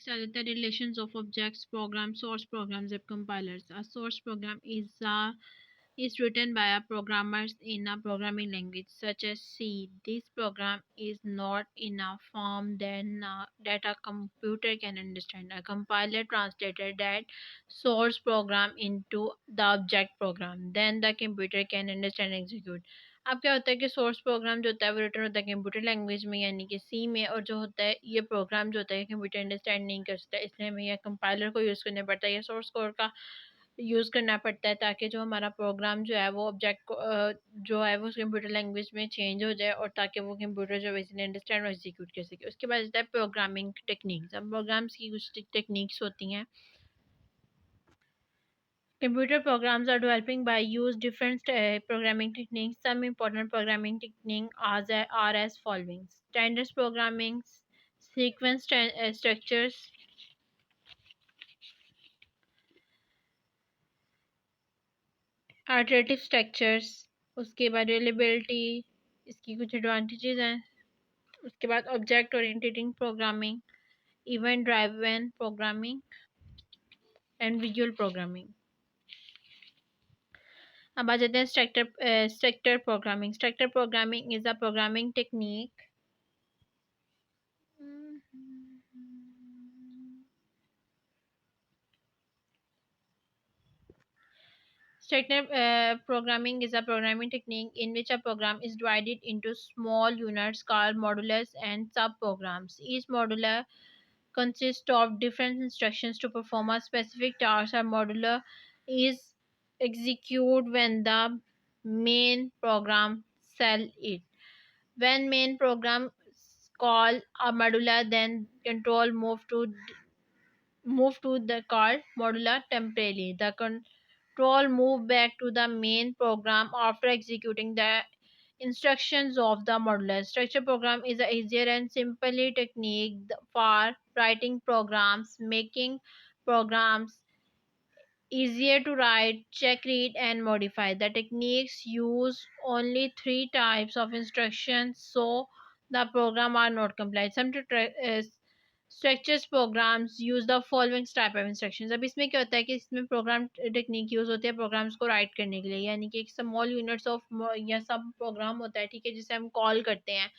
Study the relations of objects, programs, source programs, zip compilers. A source program is written by a programmers in a programming language such as C. This program is not in a form that a computer can understand. A compiler translated that source program into the object program. Then the computer can understand and execute. अब क्या होता है कि source program जो होता है वो return होता है कंप्यूटर लैंग्वेज में यानी कि सी में, और जो होता है ये प्रोग्राम जो होता है कंप्यूटर अंडरस्टैंड नहीं कर सकता, इसलिए हमें यह कंपाइलर को यूज़ करना पड़ता है या सोर्स कोड का यूज़ करना पड़ता है ताकि जो हमारा प्रोग्राम जो है वो ऑब्जेक्ट को जो है वो कंप्यूटर लैंग्वेज में चेंज हो जाए और ताकि वो कंप्यूटर जो इजीली अंडरस्टैंड और एग्जीक्यूट कर सके। उसके बाद आता है प्रोग्रामिंग टेक्निक्स। अब प्रोग्राम्स की कुछ टेक्निक्स होती हैं। Computer programs are developing by use different programming techniques. Some important programming techniques are as following: standards programming, sequence structures, iterative structures। उसके बाद reliability, इसकी कुछ एडवांटेजेस हैं। उसके बाद object oriented programming, event driven programming and visual programming. अब आ जाते हैं structure programming. Structure programming is a programming technique Structured programming is a programming technique in which a program is divided into small units called modulars and subprograms. Each modular consists of different instructions to perform a specific task. A modular is executed when the main program cell it. When main program call a modular, then control move to the call modular temporarily. The control move back to the main program after executing the instructions of the modular. Structure program is a easier and simpler technique for writing programs, making programs easier to write, check, read, and modify. The techniques use only three types of instructions, so the program are not complex. Some structures programs use the following type of instructions. अब इसमें क्या होता है कि इसमें programme technique use होती है programmes को राइट करने के लिए, यानी कि एक स्मॉल यूनिट्स ऑफ या सब प्रोग्राम होता है, ठीक है, जिसे हम कॉल करते हैं।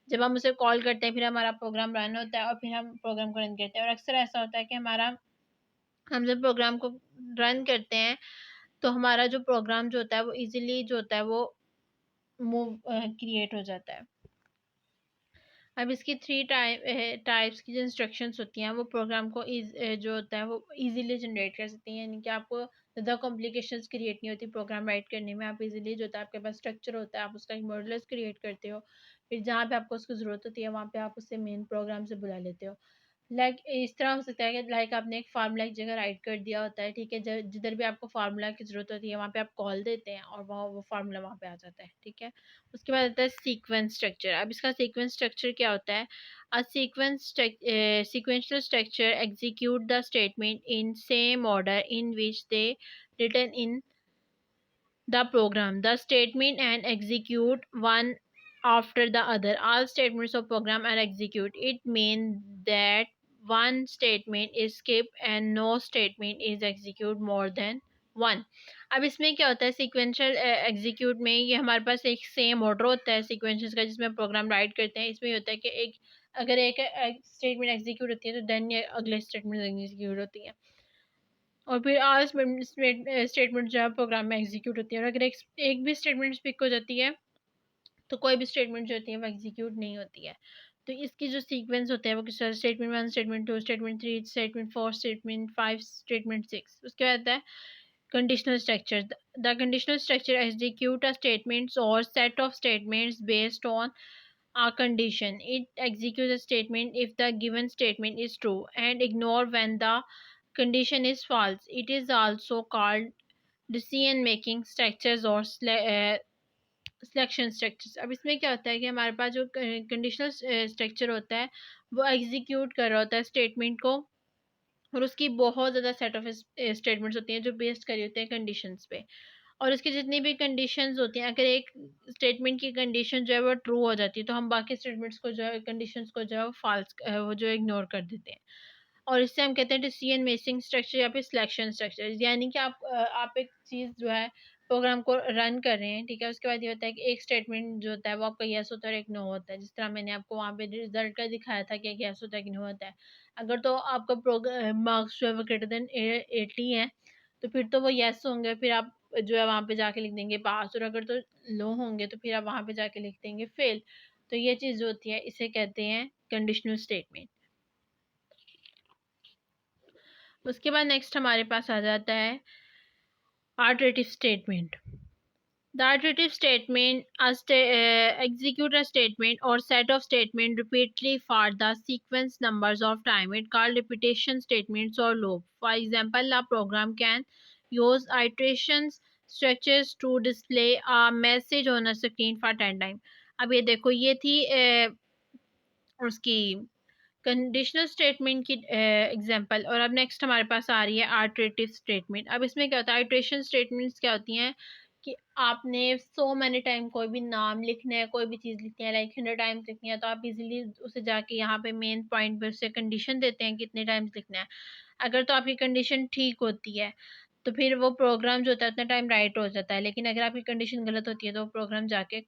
जब हम उसे कॉल करते हैं फिर हमारा प्रोग्राम रन होता है और फिर हम प्रोग्राम को रन करते हैं। और अक्सर ऐसा होता है कि हम जब प्रोग्राम को रन करते हैं तो हमारा जो प्रोग्राम जो होता है वो इजीली जो होता है वो मूव क्रिएट हो जाता है। अब इसकी थ्री टाइप्स की जो इंस्ट्रक्शंस होती हैं वो प्रोग्राम को जो होता है वो इजीली जनरेट कर सकती हैं, यानी कि आपको ज़्यादा कॉम्प्लिकेशंस क्रिएट नहीं होती प्रोग्राम राइट करने में। आप इजीली जो होता है आपके पास स्ट्रक्चर होता है, आप उसका एक मॉड्यूलस क्रिएट करते हो, फिर जहाँ पे आपको उसकी ज़रूरत होती है वहाँ पे आप उससे मेन प्रोग्राम से बुला लेते हो। इस तरह हो सकता है कि आपने एक फार्मूला एक जगह राइट कर दिया होता है, ठीक है, जिधर भी आपको फार्मूला की ज़रूरत होती है वहाँ पे आप कॉल देते हैं और वो फार्मूला वहाँ पे आ जाता है, ठीक है। उसके बाद आता है सीक्वेंस स्ट्रक्चर। अब इसका सीक्वेंस स्ट्रक्चर क्या होता है? अ sequential structure execute the statement in same order in which they written in the program. The statement and execute one after the other. All statements of program are execute. It means that one statement is skipped and no statement is execute more than one. अब इसमें क्या होता है sequential execute में, ये हमारे पास एक same order होता है सीक्वेंसेस का जिसमें प्रोग्राम राइट करते हैं। इसमें होता है कि अगर एक स्टेटमेंट एग्जीक्यूट होती है तो देन ये अगले स्टेटमेंट एग्जीक्यूट होती है और फिर आल स्टेटमेंट जो है प्रोग्राम में एग्जीक्यूट होती है। और अगर एक भी स्टेटमेंट पिक हो जाती है तो कोई भी स्टेटमेंट जो होती है वो एग्जीक्यूट नहीं होती है। तो इसकी जो सीक्वेंस होते हैं वो किस तरह, statement one, statement two, statement three, statement four, statement five, statement six. उसके बाद आता है conditional structure. The conditional structure execute a statements or set of statements based on a condition. It executes a statement if the given statement is true and ignore when the condition is false. It is also called decision making structures or selection structures. अब इसमें क्या होता है कि हमारे पास जो conditional structure होता है वो एग्जीक्यूट कर रहा होता है स्टेटमेंट को, और उसकी बहुत ज़्यादा सेट ऑफ स्टेटमेंट्स होती हैं जो बेस्ड करी होते हैं कंडीशंस पे। और उसकी जितनी भी कंडीशंस होती हैं, अगर एक स्टेटमेंट की कंडीशन जो है वो ट्रू हो जाती है तो हम बाकी स्टेटमेंट्स को जो है कंडीशंस को जो है वो फॉल्स वो जो इग्नोर कर देते हैं। और इससे हम कहते हैं डिसीजन मेकिंग स्ट्रक्चर या फिर सिलेक्शन स्ट्रक्चर। यानी कि आप एक चीज़ जो है प्रोग्राम को रन कर रहे हैं, ठीक है, उसके बाद ये होता है कि एक स्टेटमेंट जो होता है वो आपका येस होता है और एक नो होता है। जिस तरह मैंने आपको वहाँ पे रिजल्ट का दिखाया था कि एक येस होता है कि नो होता है। अगर तो आपका मार्क्स जो है वो ग्रेटर देन 80 है तो फिर तो वो येस होंगे, फिर आप जो है वहाँ पे जाके लिख देंगे पास, और अगर तो लो होंगे तो फिर आप वहाँ पे जाके लिख देंगे फेल। तो ये चीज़ जो होती है इसे कहते हैं कंडीशनल स्टेटमेंट। उसके बाद नेक्स्ट हमारे पास आ जाता है आर्टरेटिव statement. The iterative statement execute a statement or set of statements repeatedly for the sequence numbers of time. It called repetition statements or loop. For example, a program can use iterations structures to display a message on a screen for 10 times. अब ये देखो ये थी उसकी conditional statement की example, और अब next हमारे पास आ रही है आर्टरेटिव स्टेटमेंट। अब इसमें क्या होता है, आइट्रेशन स्टेटमेंट्स क्या होती हैं कि आपने सो मैनी टाइम कोई भी नाम लिखना है, कोई भी चीज़ लिखनी है, लाइक 100 टाइम्स लिखनी है, तो आप इजीली उसे जाके यहाँ पे मेन पॉइंट पर से कंडीशन देते हैं कितने टाइम्स लिखना है। अगर तो आपकी कंडीशन ठीक होती है तो फिर वो प्रोग्राम जो होता है उतना टाइम राइट हो जाता है, लेकिन अगर आपकी कंडीशन गलत होती है तो वो प्रोग्राम जाके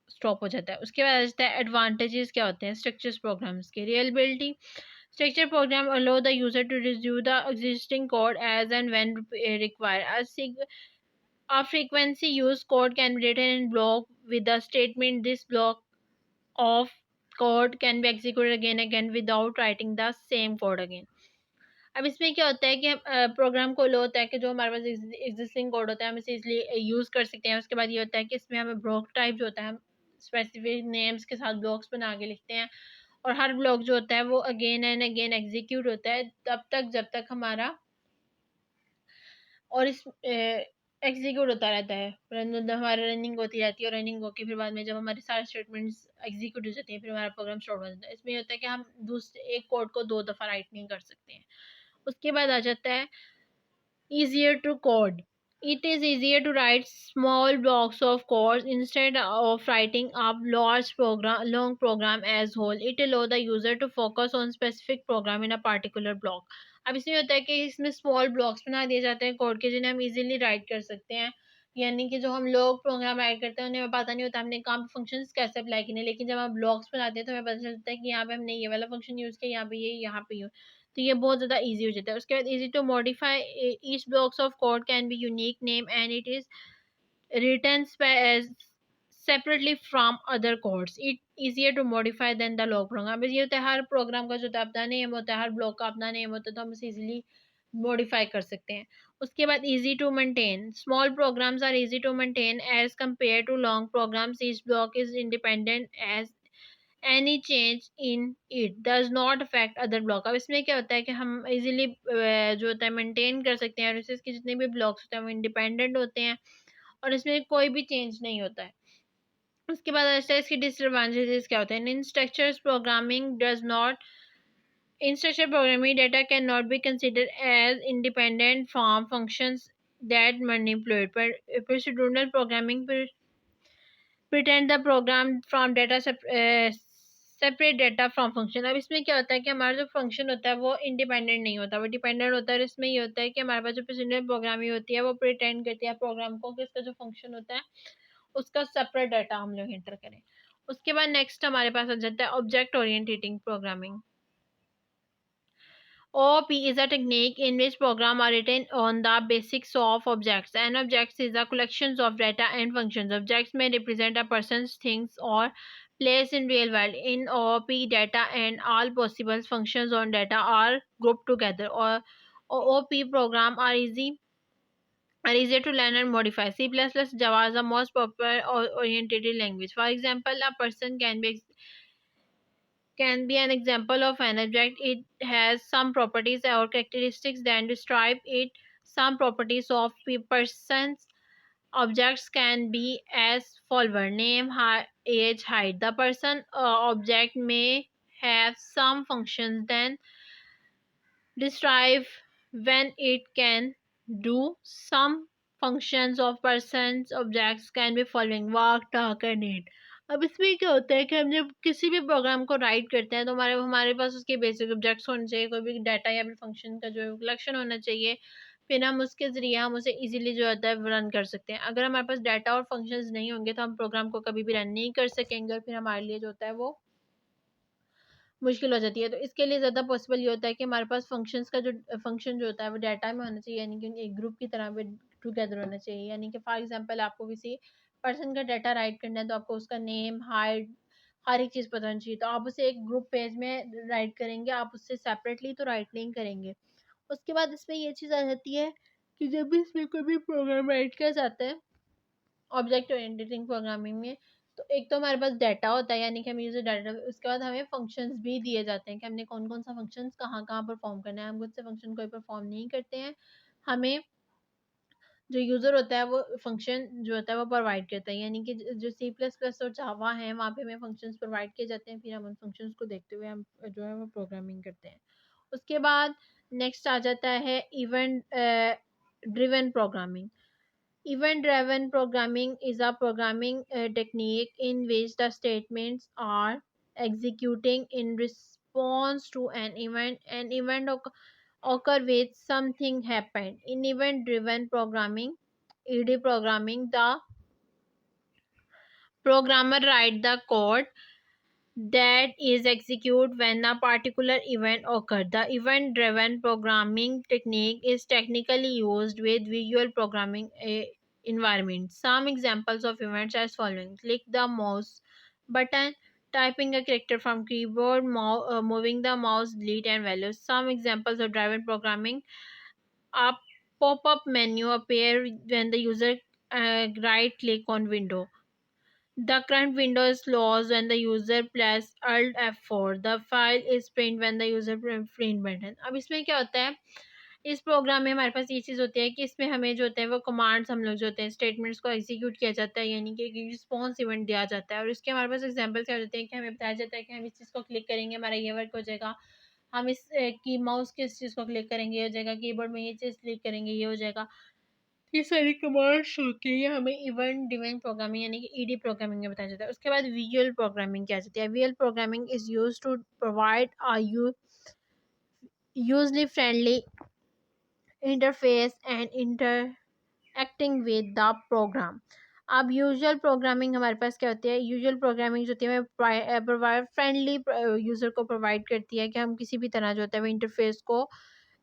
स्टॉप हो जाता है। उसके बाद आ जाता है एडवांटेजेस क्या होते हैं स्ट्रक्चर्स प्रोग्राम्स के। रियलाबिलिटी, structure program allow the user to review the existing code as and when required. A frequency used code can be written in block with the statement this block of code can be executed again and again without writing the same code again. अब इसमें क्या होता है कि programme को लो होता है कि जो हमारे पास एग्जिस्टिंग कोड होता है हम इसे इजीली यूज़ कर सकते हैं। उसके बाद ये होता है कि इसमें हमें ब्लॉक टाइप जो होता है हम स्पेसिफिक नेम्स के साथ ब्लॉक्स बना के लिखते हैं, और हर ब्लॉक जो होता है वो अगेन एंड अगेन एग्जीक्यूट होता है तब तक जब तक हमारा और इस एग्जीक्यूट होता रहता है, हमारी रनिंग होती रहती है, और रनिंग होकर फिर बाद में जब हमारे सारे स्टेटमेंट्स एग्जीक्यूट हो जाते हैं फिर हमारा प्रोग्राम स्टार्ट हो जाता है। इसमें होता है कि हम दूसरे एक कोड को 2 दफ़ा राइट नहीं कर सकते हैं। उसके बाद आ जाता है easier to code. It is easier to write small blocks of code instead of writing up long program as whole. It allows the user to focus on specific program in a particular block. अब इसमें होता है कि इसमें small blocks बना दिए जाते हैं कोड के जिन्हें हम इजीली राइट कर सकते हैं। यानी कि जो हम लोग प्रोग्राम राइट करते हैं उन्हें पता नहीं होता हमने कहाँ पे फंक्शंस कैसे अप्लाई करने, लेकिन जब हम ब्लॉक्स बनाते हैं तो हमें पता चलता है कि यहाँ पे हमने ये वाला फंक्शन यूज़ किया, यहाँ पे ये, यहाँ पे ये, तो ये बहुत ज़्यादा ईजी हो जाता है। उसके बाद easy to modify, each blocks of code can be unique name and it is written separately from other codes. It easier to modify than the long program. ये होता है हर प्रोग्राम का जो होता है अपना नेम होता है, हर ब्लॉक का अपना नेम होता है, तो हम इसे ईजिली मॉडिफाई कर सकते हैं। उसके बाद easy to maintain, small programs are easy to maintain as compare to long programs. Each block is independent as any change in it does not affect other block। अब इसमें क्या होता है कि हम इजीली जो होता है मेंटेन कर सकते हैं, और इसके जितने भी ब्लॉक्स होते हैं वो इंडिपेंडेंट होते हैं और इसमें कोई भी चेंज नहीं होता है। उसके बाद ऐसा इसके डिसएडवांटेजेस क्या होते हैं। इन structure programming data cannot be considered as independent from functions that manipulate, but procedural programming pretend the program from data separate data from function. अब इसमें क्या होता है कि हमारा जो फंक्शन होता है वो इंडिपेंडेंट नहीं होता, वो डिपेंडेंट होता है। और इसमें ये होता है कि हमारे पास जो प्रेसिडेंट प्रोग्रामिंग होती है वो प्रिटेंड करती है प्रोग्राम को कि इसका जो फंक्शन होता है उसका सेपरेट डाटा हम लोग एंटर करें। उसके बाद नेक्स्ट हमारे पास आ जाता है object orientating programming. OOP is a technique in which programs are written on the basics of objects. An object is a collection of data and functions. Objects may represent a person's things or place in real world. In OOP, data and all possible functions on data are grouped together. Or OOP programs are easier to learn and modify. C++ Java is the most popular oriented language. For example, a person can be an example of an object. It has some properties or characteristics that describe it. Some properties of persons objects can be as follows: name, age, height. The person object may have some functions then describe when it can do. Some functions of persons objects can be following: walk, talk, and eat. अब इसमें क्या होता है कि हम जब किसी भी प्रोग्राम को राइट करते हैं तो हमारे हमारे पास उसके बेसिक ऑब्जेक्ट्स होने चाहिए, कोई भी डाटा या फिर फंक्शन का जो है कलेक्शन होना चाहिए। फिर हम उसके ज़रिए हम उसे इजीली जो होता है रन कर सकते हैं। अगर हमारे पास डाटा और फंक्शंस नहीं होंगे तो हम प्रोग्राम को कभी भी रन नहीं कर सकेंगे और फिर हमारे लिए जो होता है वो मुश्किल हो जाती है। तो इसके लिए ज़्यादा पॉसिबल ये होता है कि हमारे पास फंक्शंस का जो फंक्शन जो होता है वो डाटा में होना चाहिए, यानी कि एक ग्रुप की तरह पे टुगेदर होना चाहिए। यानी कि फॉर एग्जांपल आपको किसी पर्सन का डाटा राइट करना है तो आपको उसका नेम, हाइट, हर एक चीज़ पता होनी चाहिए। तो आप उसे एक ग्रुप पेज में राइट करेंगे, आप उससे सेपरेटली तो राइट नहीं करेंगे। उसके बाद इसमें ये चीज़ आ जाती है कि जब भी इसमें कोई भी प्रोग्राम राइट किया जाता है ऑब्जेक्ट ओरिएंटेड प्रोग्रामिंग में, तो एक तो हमारे पास डाटा होता है, यानी कि हमें यूजर डाटा, उसके बाद हमें फंक्शंस भी दिए जाते हैं कि हमने कौन कौन सा फंक्शंस कहाँ कहाँ परफॉर्म करना है। हम खुद से फंक्शन कोई परफॉर्म नहीं करते हैं, हमें जो यूज़र होता है वो फंक्शन जो होता है वो प्रोवाइड करता है। यानी कि जो सी प्लस प्लस और जावा है वहाँ पे हमें फंक्शंस प्रोवाइड किए जाते हैं, फिर हम उन फंक्शंस को देखते हुए हम जो है वो प्रोग्रामिंग करते हैं। उसके बाद नेक्स्ट आ जाता है event driven programming. Event driven programming is a programming technique in which the statements are executing in response to an event. An event occur with something happened. In event driven programming, ED programming, the programmer write the code that is executed when a particular event occurs. The event driven programming technique is technically used with visual programming environments. Some examples of events as following: click the mouse button, typing a character from keyboard, moving the mouse, delete and values. Some examples of driven programming: a pop-up menu appear when the user right click on window. The current window is closed when the user press Alt F4. The file is print when the user print button. अब इसमें क्या होता है, इस programme में हमारे पास ये चीज़ होती है कि इसमें हमें जो होते हैं वो कमांड्स हम लोग जो होते हैं स्टेटमेंट्स को एग्जीक्यूट किया जाता है, यानी कि एक रिस्पॉन्स इवेंट दिया जाता है। और इसके हमारे पास एग्जांपल क्या होते हैं कि हमें बताया जाता है कि हम इस चीज़ को क्लिक करेंगे हमारा ये वर्क हो जाएगा, हम इस की माउस के इस चीज़ को क्लिक करेंगे ये हो जाएगा, कीबोर्ड में ये चीज़ क्लिक करेंगे ये हो जाएगा। ये सारी कमांड्स होती है, हमें इवेंट ड्रिवन प्रोग्रामिंग यानी कि ईडी प्रोग्रामिंग में बताया जाता है। उसके बाद विजुअल प्रोग्रामिंग क्या जाती है। Visual programming is used to provide a usually friendly interface and interacting with the program. अब यूजुअल प्रोग्रामिंग हमारे पास क्या होती है, यूजुअल प्रोग्रामिंग जो होती है हमें प्रोवाइड फ्रेंडली यूज़र को प्रोवाइड करती है कि हम किसी भी तरह जो होता है वो इंटरफेस को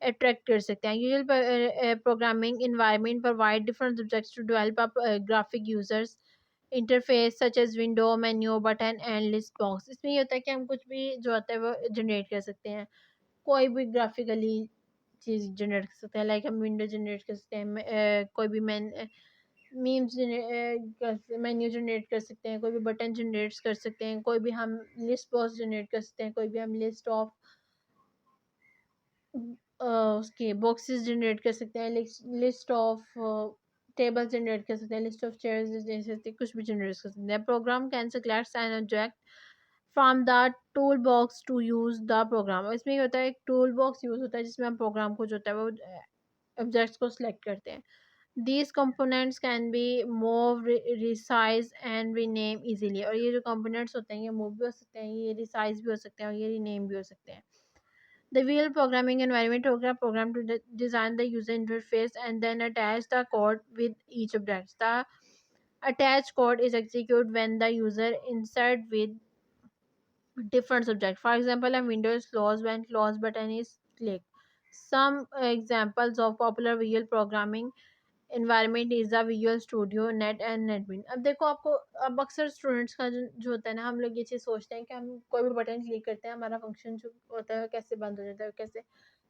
अट्रैक्ट कर सकते हैं। Usual programming environment provide different objects to develop a graphic users interface such as window, menu, button and list box। इसमें ये होता है कि हम कुछ भी जो होता है वो जनरेट कर सकते हैं, कोई भी ग्राफिकली चीज़ जनरेट कर सकते हैं। लाइक हम विंडो जनरेट कर सकते हैं, कोई भी मीम्स मेन्यू जनरेट कर सकते हैं, कोई भी बटन जनरेट कर सकते हैं, कोई भी हम लिस्ट बॉक्स जनरेट कर सकते हैं, कोई भी हम लिस्ट ऑफ उसके बॉक्सेस जनरेट कर सकते हैं, लिस्ट ऑफ टेबल जनरेट कर सकते हैं, लिस्ट ऑफ चेयर्स जैसे कुछ भी जनरेट कर सकते हैं। Program can select an object from the tool box to use the program. इसमें ये होता है एक टूल बॉक्स यूज होता है जिसमें हम प्रोग्राम को जो होता है वो ऑब्जेक्ट्स को सिलेक्ट करते हैं। These components can be moved, resize and rename easily। और ये जो components होते हैं ये मूव भी हो सकते हैं, ये रिसाइज भी हो सकते हैं और ये रीनेम भी हो सकते हैं। The real programming environment program to design the user interface and then attach the code with each object. The attached code is executed when the user insert with different subject. For example, a window is closed when close button is clicked. Some examples of popular visual programming environment is the visual studio NET and NetBeans. अब देखो आपको, अब अक्सर students का जो होता है ना, हम लोग ये चीज़ सोचते हैं कि हम कोई भी बटन क्लिक करते हैं हमारा फंक्शन जो होता है कैसे बंद हो जाता है कैसे।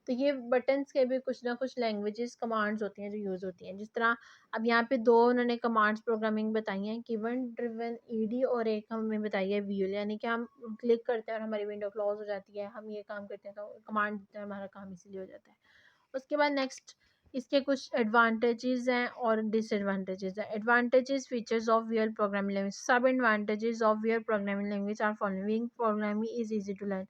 तो ये बटन्स के भी कुछ ना कुछ लैंग्वेजेस कमांड्स होती हैं जो यूज़ होती हैं। जिस तरह अब यहाँ पे दो उन्होंने कमांड्स प्रोग्रामिंग बताई हैं, इवेंट ड्रिवन ईडी और एक हमें बताई है विजुअल, यानी कि हम क्लिक करते हैं और हमारी विंडो क्लोज हो जाती है, हम ये काम करते हैं तो कमांड देते हैं हमारा काम इसीलिए हो जाता है। उसके बाद नेक्स्ट इसके कुछ एडवांटेजेस हैं और डिसएडवांटेजेस हैं। Advantages features of real programming language. सब advantages of real programming language are following. Programming is easy to learn,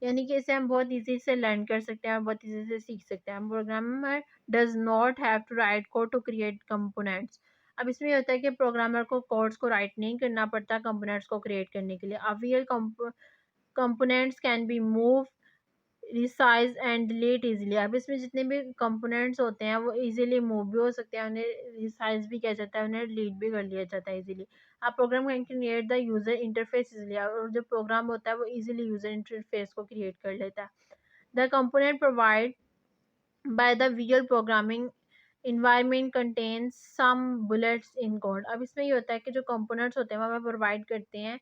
यानी कि इसे हम बहुत इजी से लर्न कर सकते हैं और बहुत इजी से सीख सकते हैं। Programmer does not have to write code to create components. अब इसमें ये होता है कि प्रोग्रामर को कोड्स को राइट नहीं करना पड़ता कंपोनेंट्स को क्रिएट करने के लिए। अब real components can be move, resize and delete easily. अब इसमें जितने भी कंपोनेंट्स होते हैं वो इजीली मूव भी हो सकते हैं, उन्हें रिसाइज भी किया जाता है, उन्हें डिलीट भी कर लिया जाता है इजीली। आप program can create the user interface easily, और जो प्रोग्राम होता है वो इजीली यूजर इंटरफेस को क्रिएट कर लेता है। The component provide by the visual programming environment contains some bullets in code। अब इसमें ये होता है कि जो कंपोनेंट्स होते हैं वो हमें प्रोवाइड करते हैं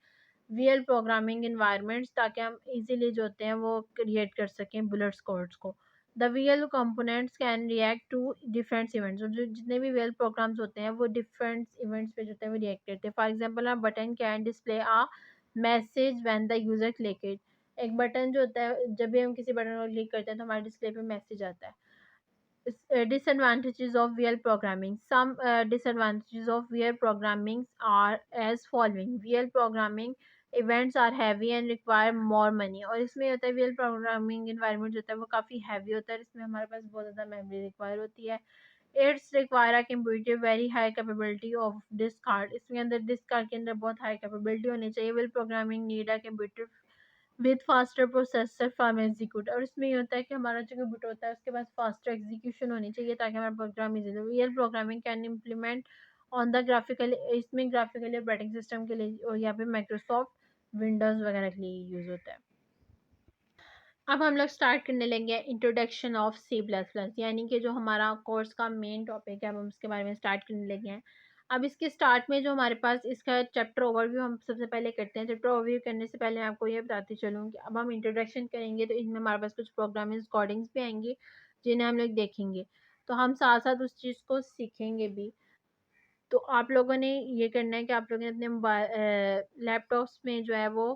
रियल प्रोग्रामिंग इन्वायरमेंट्स, ताकि हम इजीली जो होते हैं वो क्रिएट कर सकें बुलेट्स कोड्स को। The real components can react to different events, और जो जितने भी रियल प्रोग्राम्स होते हैं वो डिफरेंट इवेंट्स पे जो होते हैं वो रिएक्ट करते हैं। For example a button can display a message when the user click it. एक बटन जो होता है, जब भी हम किसी बटन को क्लिक करते हैं तो हमारे डिस्प्ले पे मैसेज आता है। Disadvantages of real programming. Some disadvantages of real programming are as following. Real programming events are heavy and require more money। और इसमें होता है real programming environment जो होता है वो काफ़ी heavy होता है, इसमें हमारे पास बहुत ज़्यादा memory require होती है। It's require a computer very high capability of disk card। इसमें अंदर disk card के अंदर बहुत high capability होनी चाहिए। Real programming need a computer with faster processor from execute. और इसमें ये होता है कि हमारा जो कंप्यूटर होता है उसके पास फास्टर एग्जीक्यूशन होनी चाहिए ताकि हमारा प्रोग्राम इजी हो। Real programming can implement on the graphical, इसमें ग्राफिकली ऑपरेटिंग सिस्टम के लिए और यहाँ पे माइक्रोसॉफ्ट विंडोज़ वगैरह के लिए यूज़ होता है। अब हम लोग स्टार्ट करने लगे introduction of C plus plus, यानी कि जो हमारा कोर्स का मेन टॉपिक है अब हम उसके बारे में स्टार्ट करने लगे हैं। अब इसके स्टार्ट में जो हमारे पास इसका चैप्टर ओवरव्यू हम सबसे पहले करते हैं। चैप्टर ओवरव्यू करने से पहले मैं आपको ये बताती चलूँ कि अब हम इंट्रोडक्शन करेंगे तो इसमें हमारे पास कुछ प्रोग्रामिंग कोडिंग्स भी आएंगी जिन्हें हम लोग देखेंगे, तो हम साथ साथ उस चीज़ को सीखेंगे भी। तो आप लोगों ने ये करना है कि आप लोगों ने अपने मोबाइल लैपटॉप्स में जो है वो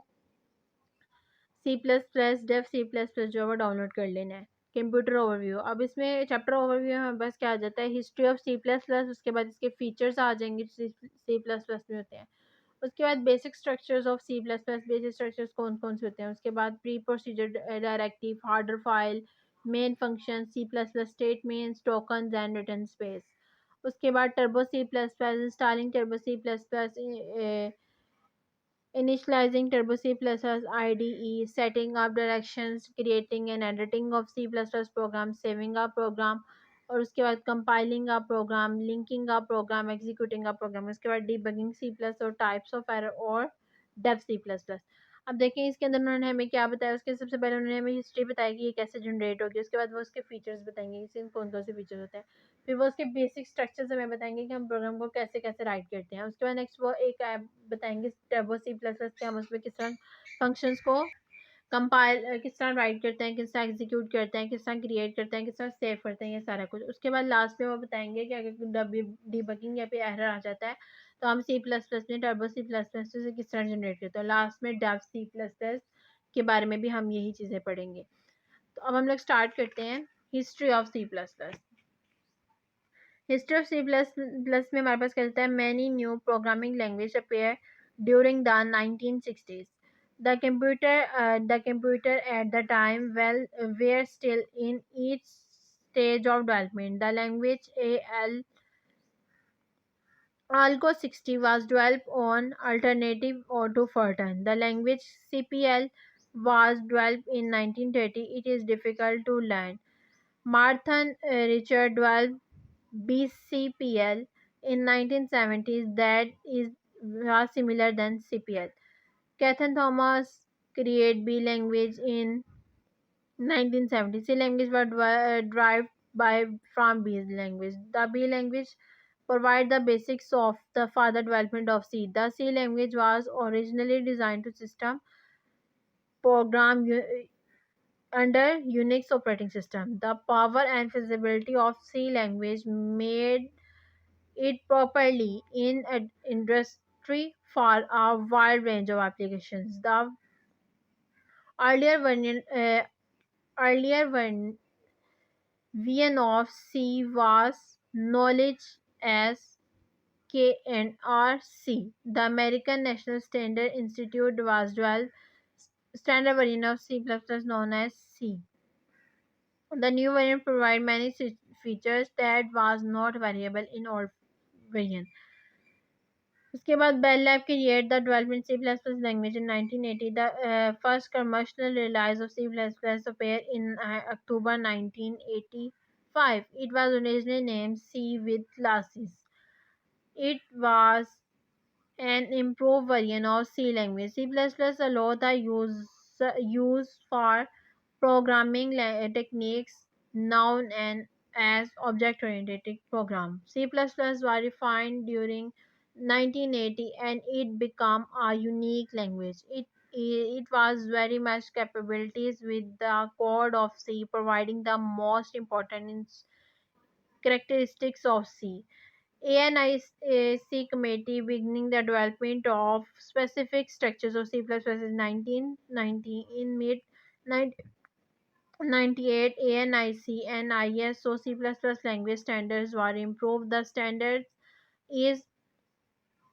C plus plus dev C plus plus जो है वो डाउनलोड कर लेना है। कंप्यूटर ओवरव्यू, अब इसमें चैप्टर ओवरव्यू में बस क्या आ जाता है, history of C plus plus, उसके बाद इसके फीचर्स आ जाएंगे सी प्लस प्लस में होते हैं। उसके बाद basic structures of C plus plus, basic structures कौन कौन से होते हैं। उसके बाद pre procedure directive, header file, main function, C plus plus statements, token and return space. उसके बाद turbo C plus plus, installing turbo C plus plus, initializing Turbo C++ IDE, setting up directions, creating and editing of C++ program, saving a program, और उसके बाद compiling a program, linking a program, executing a program, उसके बाद debugging C++ और types of error और dev C++। अब देखें इसके अंदर उन्होंने हमें क्या बताया। उसके सबसे पहले उन्होंने हमें हिस्ट्री बताई कि ये कैसे जनरेट होगी, उसके बाद वो उसके फीचर्स बताएंगे इसमें कौन कौन से फीचर्स होते हैं, फिर वो उसके बेसिक स्ट्रक्चर्स हमें बताएंगे कि हम प्रोग्राम को कैसे कैसे राइट करते हैं। उसके बाद नेक्स्ट वो एक ऐप बताएंगे टर्बो सी प्लस प्लस के, हम उसमें किस तरह फंक्शंस को कंपाइल किस तरह राइट करते हैं, किस तरह एग्जीक्यूट करते हैं, किस तरह क्रिएट करते हैं, किस तरह सेव करते हैं, ये सारा कुछ। उसके बाद लास्ट में वो बताएंगे कि अगर डिबगिंग या पे एरर आ जाता है तो हम सी प्लस प्लस में टर्बो सी प्लस प्लस से किस तरह जनरेट करते हैं। लास्ट में डेव सी प्लस प्लस के बारे में भी हम यही चीज़ें पढ़ेंगे। तो अब हम लोग स्टार्ट करते हैं history of C plus plus. History of C plus plus में हमारे पास कहता है many new programming language appear during the 1960s। The computer at the time were still in each stage of development. The language ALGO 60 was developed on alternative to Fortran. The language CPL was developed in 1930. It is difficult to learn. Marthan Richard developed BCPL in 1970s that is was similar than CPL. Catherine Thomas created B language in 1970. C language was derived by from B language. The B language provide the basics of the further development of C. The C language was originally designed to system program under Unix operating system. The power and feasibility of C language made it properly in industry for a wide range of applications. The earlier version, earlier version of C was knowledge as KNRC. The American National Standard Institute was developed standard version of C++ known as C. The new variant provides many features that was not available in old version. उसके बाद Bell lab create the development C plus plus language in 1980. The first commercial release of C plus plus appeared in October 1985. It was originally named C with classes. It was an improved version of C language. C++ allows the use for programming techniques known as object-oriented program. C++ was refined during 1980 and it became a unique language. It was very much capabilities with the code of C, providing the most important characteristics of C. ANIC committee beginning the development of specific structures of C++ in 1990. In mid 1998, ANIC and ISO C++ language standards were improved. The standard is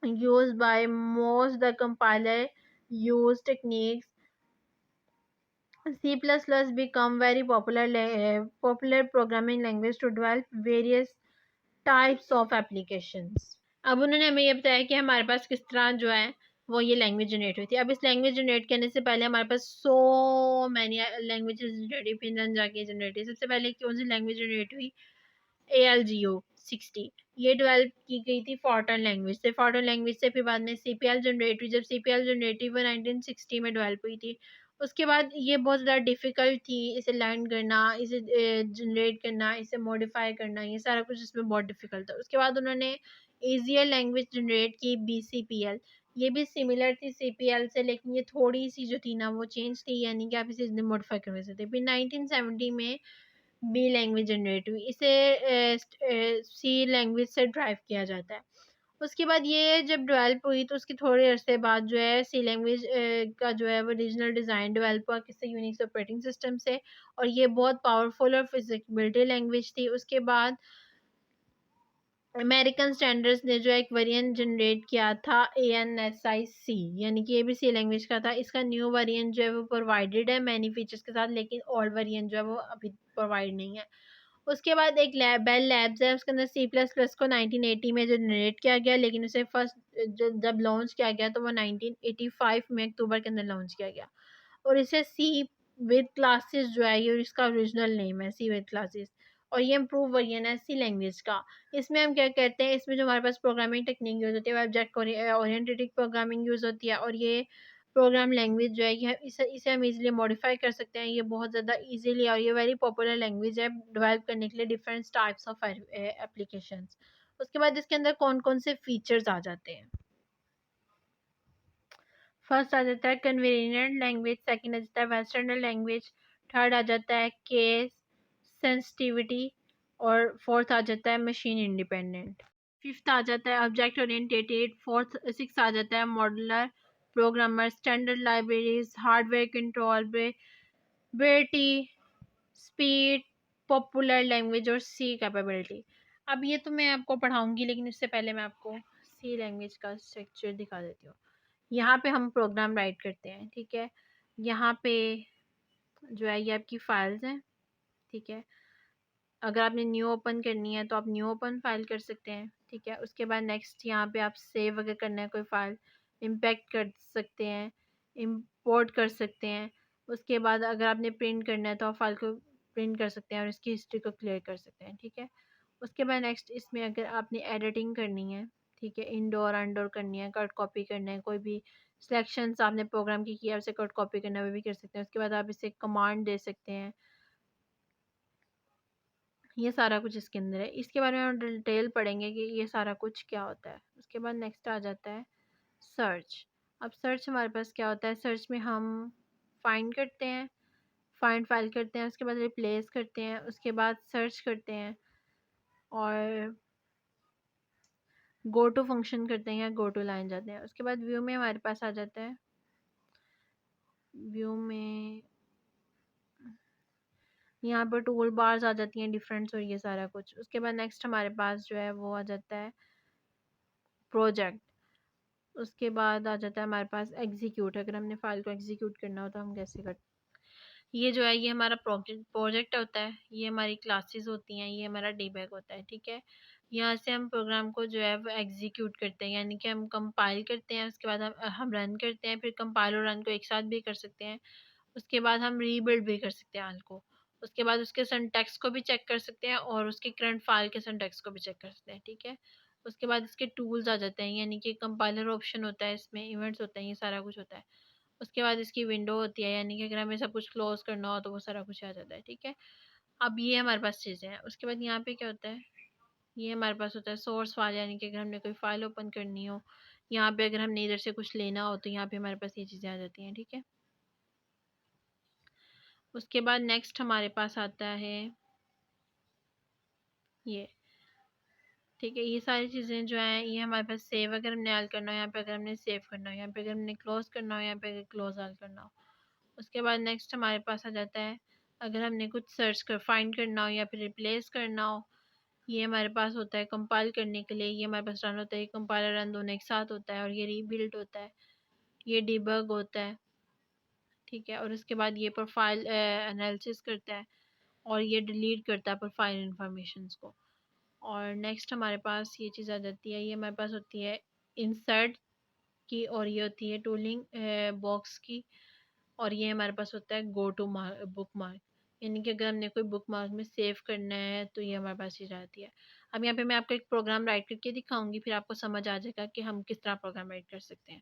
used by most the compiler use techniques. C++ become very popular programming language to develop various types of applications. अब उन्होंने हमें ये बताया कि हमारे पास किस तरह जो है वो ये लैंग्वेज जनरेट हुई थी. अब इस लैंग्वेज जनरेट करने से पहले हमारे पास सो मैनी लैंग्वेजेस जनरेट हुई, फिर जाके जनरेट हुई. सबसे पहले कौन सी लैंग्वेज जनरेट हुई? ALGO 60. ये डेवलप की गई थी फॉर्टन लैंग्वेज से. फॉर्टन लैंग्वेज से फिर बाद में CPL जनरेट हुई. जब CPL जनरेट हुई वो 1960 में डेवलप हुई थी. उसके बाद ये बहुत ज़्यादा डिफ़िकल्ट थी इसे लर्न करना, इसे जनरेट करना, इसे मॉडिफाई करना, ये सारा कुछ इसमें बहुत डिफ़िकल्ट था. उसके बाद उन्होंने ईजियर लैंग्वेज जनरेट की BCPL. ये भी सिमिलर थी CPL से, लेकिन ये थोड़ी सी जो थी ना वो चेंज थी, यानी कि आप इसे मॉडिफाई कर सकते. फिर 1970 में बी लैंग्वेज जनरेट हुई. इसे सी लैंग्वेज से ड्राइव किया जाता है. उसके बाद ये जब डेवलप हुई तो उसके थोड़े अरसे बाद जो है सी लैंग्वेज का जो है वो रीजनल डिज़ाइन डेवलप हुआ किससे? यूनिक्स ऑपरेटिंग सिस्टम से. और ये बहुत पावरफुल और फिजिबिलिटी लैंग्वेज थी. उसके बाद अमेरिकन स्टैंडर्ड्स ने जो एक वेरिएंट जनरेट किया था ANSI-C, यानी कि ये भी सी लैंग्वेज का था. इसका न्यू वेरिएंट जो है वो प्रोवाइडेड है मैनी फीचर्स के साथ, लेकिन ओल्ड वेरिएंट जो है वो अभी प्रोवाइड नहीं है. उसके बाद एक बेल लैब्स है, उसके अंदर C++ को 1980 में जनरेट किया गया, लेकिन उसे फर्स्ट जब लॉन्च किया गया तो वो 1985 में अक्टूबर के अंदर लॉन्च किया गया. और इसे सी विद क्लासेस जो है ये इसका ओरिजिनल नेम है, सी विद क्लासेस. और ये इम्प्रूव वर्जन है सी लैंग्वेज का. इसमें हम क्या करते हैं, इसमें जो हमारे पास प्रोग्रामिंग टेक्निक यूज़ होती है वो ऑब्जेक्ट ओरिएंटेड प्रोग्रामिंग यूज़ होती है. और ये प्रोग्राम लैंग्वेज जो है ये इसे हम इजीली मॉडिफाई कर सकते हैं. ये बहुत ज़्यादा इजीली और ये वेरी पॉपुलर लैंग्वेज है डेवलप करने के लिए डिफरेंट टाइप्स ऑफ एप्लीकेशंस. उसके बाद इसके अंदर कौन कौन से फीचर्स आ जाते हैं? फर्स्ट आ जाता है कन्वीनियंट लैंग्वेज, सेकंड आ जाता है वेस्टर्न लैंग्वेज, थर्ड आ जाता है केस सेंसिटिविटी, और फोर्थ आ जाता है मशीन इंडिपेंडेंट. फिफ्थ आ जाता है ऑब्जेक्ट ओरिएंटेड, फोर्थ सिक्स आ जाता है modular programmer, standard libraries, hardware controllability, speed, popular language और सी कैपेबिलिटी. अब ये तो मैं आपको पढ़ाऊंगी, लेकिन इससे पहले मैं आपको सी लैंग्वेज का स्ट्रक्चर दिखा देती हूँ. यहाँ पे हम प्रोग्राम राइट करते हैं, ठीक है. यहाँ पे जो है ये आपकी फाइल्स हैं, ठीक है. अगर आपने न्यू ओपन करनी है तो आप न्यू ओपन फाइल कर सकते हैं, ठीक है. उसके बाद नेक्स्ट यहाँ पे आप सेव अगर करना है कोई फाइल, इम्पैक्ट कर सकते हैं, इंपोर्ट कर सकते हैं. उसके बाद अगर आपने प्रिंट करना है तो आप फाइल को प्रिंट कर सकते हैं और इसकी हिस्ट्री को क्लियर कर सकते हैं, ठीक है. उसके बाद नेक्स्ट इसमें अगर आपने एडिटिंग करनी है, ठीक है, इंडोर आउटडोर करनी है, कट कॉपी करना है, कोई भी सिलेक्शंस आपने प्रोग्राम की है उसे कट कॉपी करना है वो भी कर सकते हैं. उसके बाद आप इसे कमांड दे सकते हैं. ये सारा कुछ इसके अंदर है. इसके बारे में हम डिटेल पढ़ेंगे कि ये सारा कुछ क्या होता है. उसके बाद नेक्स्ट आ जाता है सर्च. अब सर्च हमारे पास क्या होता है? सर्च में हम फाइंड करते हैं, फाइंड फाइल करते हैं, उसके बाद रिप्लेस करते हैं, उसके बाद सर्च करते हैं और गो टू फंक्शन करते हैं या गो टू लाइन जाते हैं. उसके बाद व्यू में हमारे पास आ जाता है, व्यू में यहाँ पर टूल बार्स आ जाती हैं डिफरेंट्स और ये सारा कुछ. उसके बाद नेक्स्ट हमारे पास जो है वो आ जाता है प्रोजेक्ट. उसके बाद आ जाता है हमारे पास एग्जीक्यूट. अगर हमने फाइल को एग्जीक्यूट करना हो तो हम कैसे करते हैं? ये जो है ये हमारा प्रोजेक्ट होता है, ये हमारी क्लासेस होती हैं, ये हमारा डीबग होता है, ठीक है. यहाँ से हम प्रोग्राम को जो है वो एग्जीक्यूट करते हैं, यानी कि हम कंपाइल करते हैं, उसके बाद हम रन करते हैं, फिर कंपाइल और रन को एक साथ भी कर सकते हैं। उसके बाद हम रीबिल्ड भी कर सकते हैं हाल को। उसके बाद उसके सिंटैक्स को भी चेक कर सकते हैं और उसके करंट फाइल के सिंटैक्स को भी चेक कर सकते हैं, ठीक है। उसके बाद इसके टूल्स आ जाते हैं, यानी कि कंपाइलर ऑप्शन होता है, इसमें इवेंट्स होते हैं, ये सारा कुछ होता है। उसके बाद इसकी विंडो होती है, यानी कि अगर हमें सब कुछ क्लोज करना हो तो वो सारा कुछ आ जाता है, ठीक है। अब ये हमारे पास चीज़ें हैं। उसके बाद यहाँ पे क्या होता है, ये हमारे पास होता है सोर्स फाइल, यानी कि अगर हमने कोई फाइल ओपन करनी हो, यहाँ पे अगर हमने इधर से कुछ लेना हो तो यहाँ पे हमारे पास ये चीज़ें आ जाती हैं, ठीक है। उसके बाद नेक्स्ट हमारे पास आता है ये, ठीक है। ये सारी चीज़ें जो हैं ये हमारे पास सेव अगर हमने हाल करना हो, यहाँ पे अगर हमने सेव करना हो, यहाँ पे अगर हमने क्लोज करना हो, यहाँ पे अगर क्लोज हाल करना हो। उसके बाद नेक्स्ट हमारे पास आ जाता है अगर हमने कुछ सर्च कर फाइंड करना हो या फिर रिप्लेस करना हो, ये हमारे पास होता है कंपाइल करने के लिए। ये हमारे पास रन होता है, कंपाइलर रन दोनों एक साथ होता है, और ये रीबिल्ड होता है, ये डिबग होता है, ठीक है। और उसके बाद ये प्रोफाइल एनालिसिस करता है और ये डिलीट करता है प्रोफाइल इंफॉर्मेशन को। और नेक्स्ट हमारे पास ये चीज़ आ जाती है, ये हमारे पास होती है इंसर्ट की, और ये होती है टूलिंग बॉक्स की, और ये हमारे पास होता है गो टू बुक मार्क, यानी कि अगर हमने कोई बुक मार्क में सेव करना है तो ये हमारे पास चीज़ आती है। अब यहाँ पे मैं आपको एक प्रोग्राम राइट करके दिखाऊंगी, फिर आपको समझ आ जाएगा कि हम किस तरह प्रोग्राम राइट कर सकते हैं।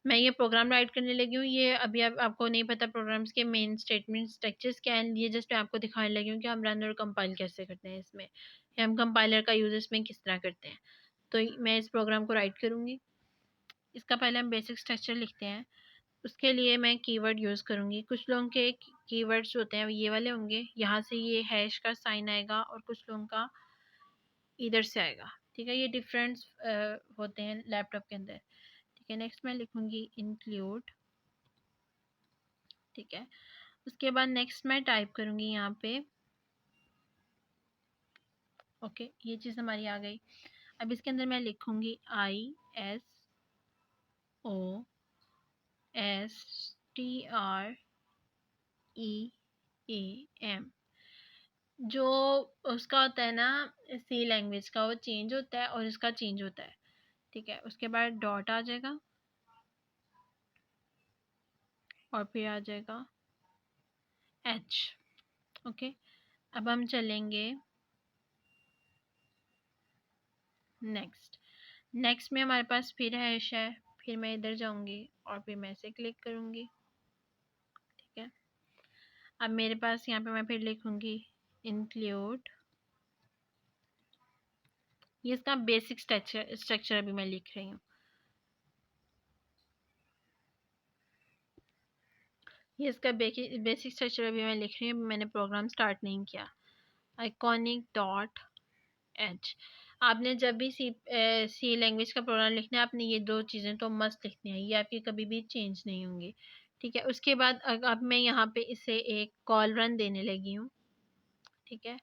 मैं ये प्रोग्राम राइट करने लगी हूँ। ये अभी आपको नहीं पता प्रोग्राम्स के मेन स्टेटमेंट स्ट्रक्चर्स क्या हैं, ये जस्ट मैं आपको दिखाने लगी हूँ कि हम रन और कंपाइल कैसे करते हैं इसमें, या हम कंपाइलर का यूज़ इसमें किस तरह करते हैं। तो मैं इस प्रोग्राम को राइट करूँगी। इसका पहले हम बेसिक स्ट्रक्चर लिखते हैं। उसके लिए मैं कीवर्ड यूज़ करूँगी। कुछ लोगों के कीवर्ड्स होते हैं ये वाले होंगे, यहाँ से ये हैश का साइन आएगा, और कुछ लोगों का इधर से आएगा, ठीक है। ये डिफरेंस होते हैं लैपटॉप के अंदर, ठीक है। नेक्स्ट मैं लिखूँगी इंक्लूड, ठीक है। उसके बाद नेक्स्ट मैं टाइप करूँगी यहाँ पे, ओके, ये चीज़ हमारी आ गई। अब इसके अंदर मैं लिखूँगी ISOSTREAM। जो उसका होता है ना सी लैंग्वेज का, वो चेंज होता है और इसका चेंज होता है, ठीक है। उसके बाद डॉट आ जाएगा और फिर आ जाएगा एच, ओके। अब हम चलेंगे नेक्स्ट। नेक्स्ट में हमारे पास फिर हैश है, फिर मैं इधर जाऊंगी और फिर मैं इसे क्लिक करूंगी, ठीक है। अब मेरे पास यहाँ पे मैं फिर लिखूंगी इंक्लूड, ये इसका बेसिक स्ट्रक्चर अभी मैं लिख रही हूँ। ये इसका बेसिक स्ट्रक्चर अभी मैं लिख रही हूँ, मैंने प्रोग्राम स्टार्ट नहीं किया। आइकॉनिक डॉट एच, आपने जब भी सी लैंग्वेज का प्रोग्राम लिखना है, आपने ये दो चीज़ें तो मस्त लिखनी है, ये आपकी कभी भी चेंज नहीं होंगी, ठीक है। उसके बाद अब मैं यहाँ पे इसे एक कॉल रन देने लगी हूँ, ठीक है।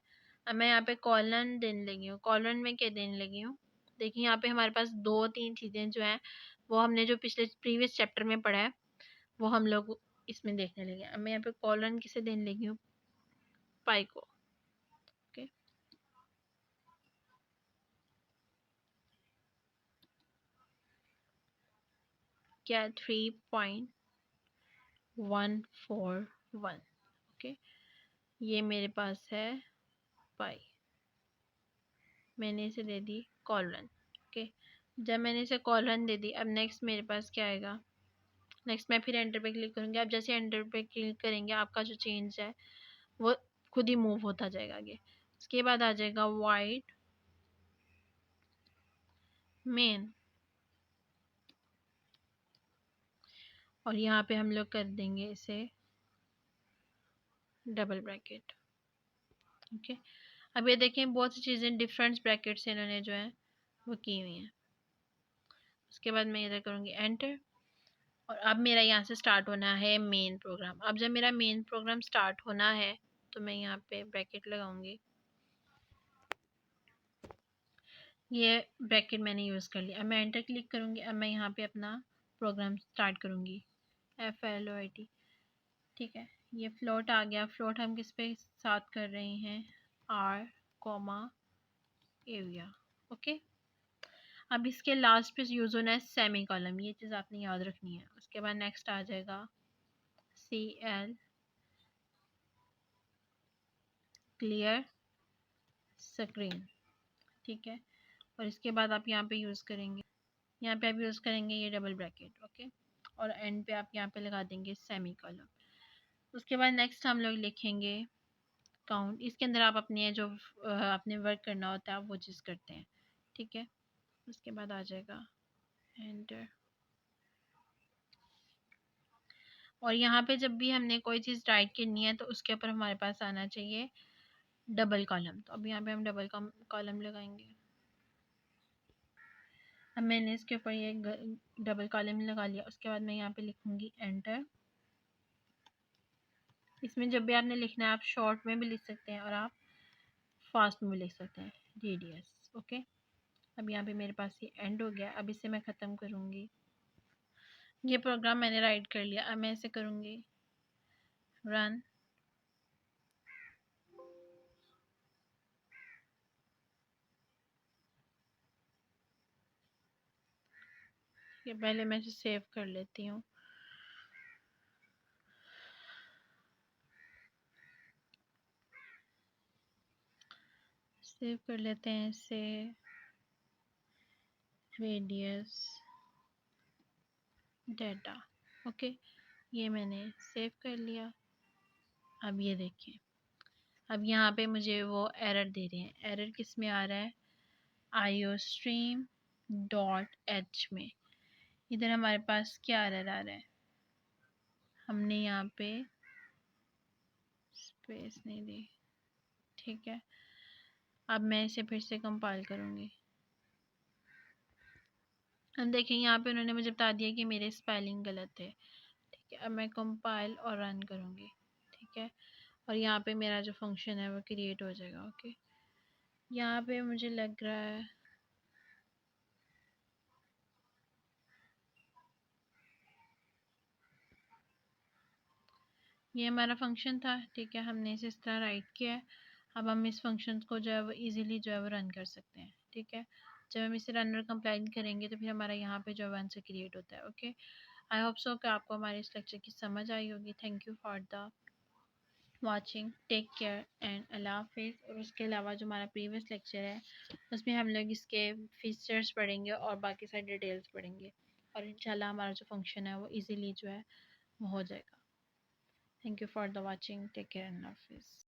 अब मैं यहाँ पे कॉल रन देने लगी हूँ। कॉल रन में क्या देने लगी हूँ, देखिए यहाँ पे हमारे पास दो तीन चीज़ें जो हैं वो हमने जो पिछले प्रीवियस चैप्टर में पढ़ा है वो हम लोग इसमें देखने लगे। अब मैं यहाँ पे कॉल रन किसे देने लगी हूँ, पाई को, ओके। क्या 3.141, ओके। ये मेरे पास है पाई, मैंने इसे दे दी कॉल रन, ओके। जब मैंने इसे कॉल रन दे दी, अब नेक्स्ट मेरे पास क्या आएगा, नेक्स्ट मैं फिर एंटर पे क्लिक करूँगी। आप जैसे एंटर पे क्लिक करेंगे आपका जो चेंज है वो खुद ही मूव होता जाएगा आगे। उसके बाद आ जाएगा वाइड मेन, और यहाँ पे हम लोग कर देंगे इसे डबल ब्रैकेट, ओके। अब ये देखें बहुत सी चीज़ें डिफरेंट ब्रैकेट से इन्होंने जो है वो की हुई हैं। उसके बाद मैं इधर करूँगी एंटर, और अब मेरा यहाँ से स्टार्ट होना है मेन प्रोग्राम। अब जब मेरा मेन प्रोग्राम स्टार्ट होना है तो मैं यहाँ पे ब्रैकेट लगाऊंगी, ये ब्रैकेट मैंने यूज़ कर लिया। अब मैं एंटर क्लिक करूँगी। अब मैं यहाँ पे अपना प्रोग्राम स्टार्ट करूँगी, FLOAT, ठीक है। ये फ्लोट आ गया। फ्लोट हम किस पे साथ कर रहे हैं, R, एरिया। ओके, अब इसके लास्ट पे यूज़ होना है सेमी कॉलम, ये चीज़ आपने याद रखनी है। उसके बाद नेक्स्ट आ जाएगा CL क्लियर स्क्रीन, ठीक है। और इसके बाद आप यहाँ पे यूज़ करेंगे, यहाँ पे आप यूज़ करेंगे ये डबल ब्रैकेट, ओके। और एंड पे आप यहाँ पे लगा देंगे सेमी कॉलम। उसके बाद नेक्स्ट हम लोग लिखेंगे काउंट। इसके अंदर आप अपने जो आपने वर्क करना होता है आप वो चीज़ करते हैं, ठीक है। उसके बाद आ जाएगा एंटर। और यहाँ पे जब भी हमने कोई चीज़ राइट करनी है तो उसके ऊपर हमारे पास आना चाहिए डबल कॉलम। तो अब यहाँ पे हम डबल कॉलम लगाएंगे। अब मैंने इसके ऊपर ये डबल कॉलम लगा लिया। उसके बाद मैं यहाँ पे लिखूँगी एंटर। इसमें जब भी आपने लिखना है आप शॉर्ट में भी लिख सकते हैं और आप फास्ट में भी लिख सकते हैं, DDS, ओके। अब यहाँ पे मेरे पास ये एंड हो गया। अब इसे मैं ख़त्म करूँगी। ये प्रोग्राम मैंने राइट कर लिया। अब मैं इसे करूँगी रन। ये पहले मैं इसे सेव कर लेती हूँ। सेव कर लेते हैं इसे, रेडियस डाटा, ओके। ये मैंने सेव कर लिया। अब ये देखिए, अब यहाँ पे मुझे वो एरर दे रहे हैं। एरर किस में आ रहा है? iostream.h में। इधर हमारे पास क्या एरर आ रहा है? हमने यहाँ पे स्पेस नहीं दी, ठीक है। अब मैं इसे फिर से कंपाइल करूँगी। अब देखिए यहाँ पे उन्होंने मुझे बता दिया कि मेरे स्पेलिंग गलत है, ठीक है। अब मैं कंपाइल और रन करूँगी, ठीक है। और यहाँ पे मेरा जो फंक्शन है वो क्रिएट हो जाएगा, ओके। यहाँ पे मुझे लग रहा है ये हमारा फंक्शन था, ठीक है। हमने इसे इस तरह राइट किया है। अब हम इस फंक्शन को जो है वो ईजिली जो है वो रन कर सकते हैं, ठीक है। जब हम इसे रन और कंप्लाइन करेंगे तो फिर हमारा यहाँ पे जो है आंसर क्रिएट होता है, ओके। आई होप सो कि आपको हमारे इस लेक्चर की समझ आई होगी। Thank you for the watching, take care and अल्लाह हाफिज़। और उसके अलावा जो हमारा प्रीवियस लेक्चर है उसमें हम लोग इसके फीचर्स पढ़ेंगे और बाकी सारी डिटेल्स पढ़ेंगे। और इंशाल्लाह हमारा जो फंक्शन है वो ईजिली जो है वो हो जाएगा। Thank you for the watching. Take care and love.